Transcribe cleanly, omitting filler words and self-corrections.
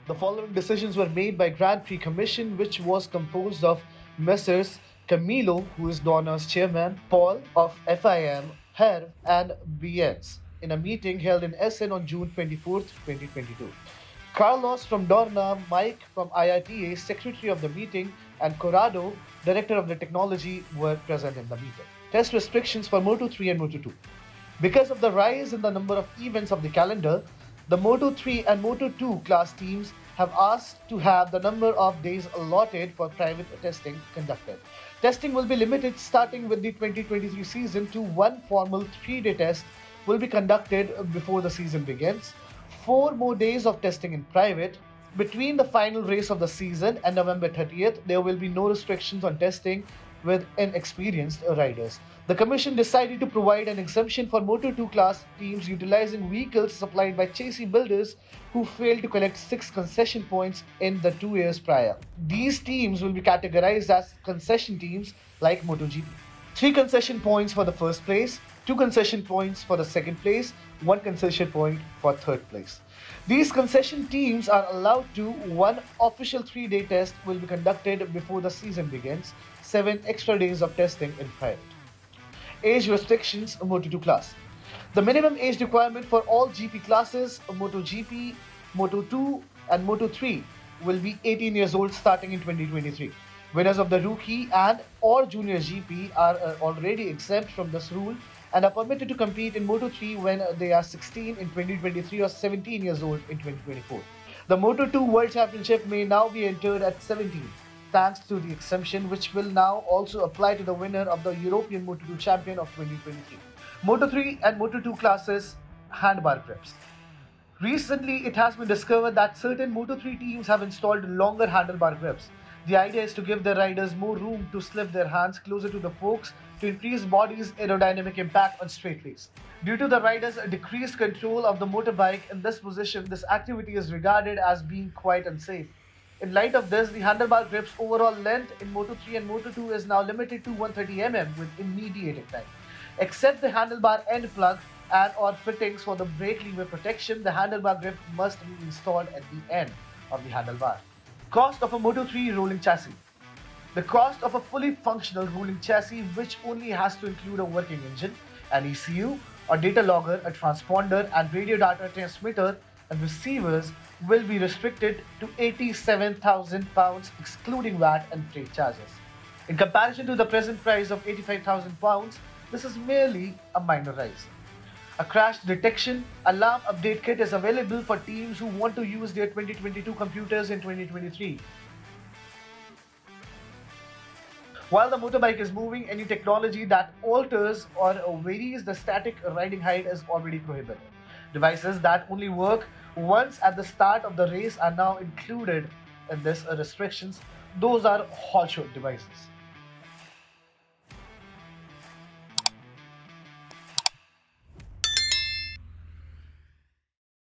The following decisions were made by Grand Prix Commission, which was composed of Messrs. Carmelo, who is Dorna's chairman, Paul of FIM, Herve, and Biense, in a meeting held in Assen on June 24, 2022. Carlos from Dorna, Mike from IRTA, secretary of the meeting, and Corrado, director of the technology, were present in the meeting. Test restrictions for Moto3 and Moto2. Because of the rise in the number of events of the calendar, the Moto3 and Moto2 class teams have asked to have the number of days allotted for private testing conducted. Testing will be limited starting with the 2023 season to one formal 3-day test will be conducted before the season begins, 4 more days of testing in private. Between the final race of the season and November 30th, there will be no restrictions on testing with inexperienced riders. The Commission decided to provide an exemption for Moto2 class teams utilizing vehicles supplied by chassis builders who failed to collect 6 concession points in the 2 years prior. These teams will be categorized as concession teams like MotoGP. 3 concession points for the first place, 2 concession points for the second place, 1 concession point for third place. These concession teams are allowed to 1 official 3-day test will be conducted before the season begins, 7 extra days of testing in private. Age restrictions Moto2 class. The minimum age requirement for all GP classes, MotoGP, Moto2 and Moto3 will be 18 years old starting in 2023. Winners of the rookie and or junior GP are already exempt from this rule and are permitted to compete in Moto3 when they are 16 in 2023 or 17 years old in 2024. The Moto2 World Championship may now be entered at 17, thanks to the exemption which will now also apply to the winner of the European Moto2 Champion of 2023. Moto3 and Moto2 classes handbar grips. Recently, it has been discovered that certain Moto3 teams have installed longer handlebar grips. The idea is to give their riders more room to slip their hands closer to the forks to increase body's aerodynamic impact on straight race. Due to the rider's decreased control of the motorbike in this position, this activity is regarded as being quite unsafe. In light of this, the handlebar grip's overall length in Moto3 and Moto2 is now limited to 130 mm with immediate effect. Except the handlebar end plug and or fittings for the brake lever protection, the handlebar grip must be installed at the end of the handlebar. Cost of a Moto3 rolling chassis. The cost of a fully functional rolling chassis, which only has to include a working engine, an ECU, a data logger, a transponder and radio data transmitter and receivers, will be restricted to £87,000 excluding VAT and freight charges. In comparison to the present price of £85,000, this is merely a minor rise. A crash detection alarm update kit is available for teams who want to use their 2022 computers in 2023. While the motorbike is moving, any technology that alters or varies the static riding height is already prohibited. Devices that only work once at the start of the race are now included in these restrictions. Those are whole shot devices.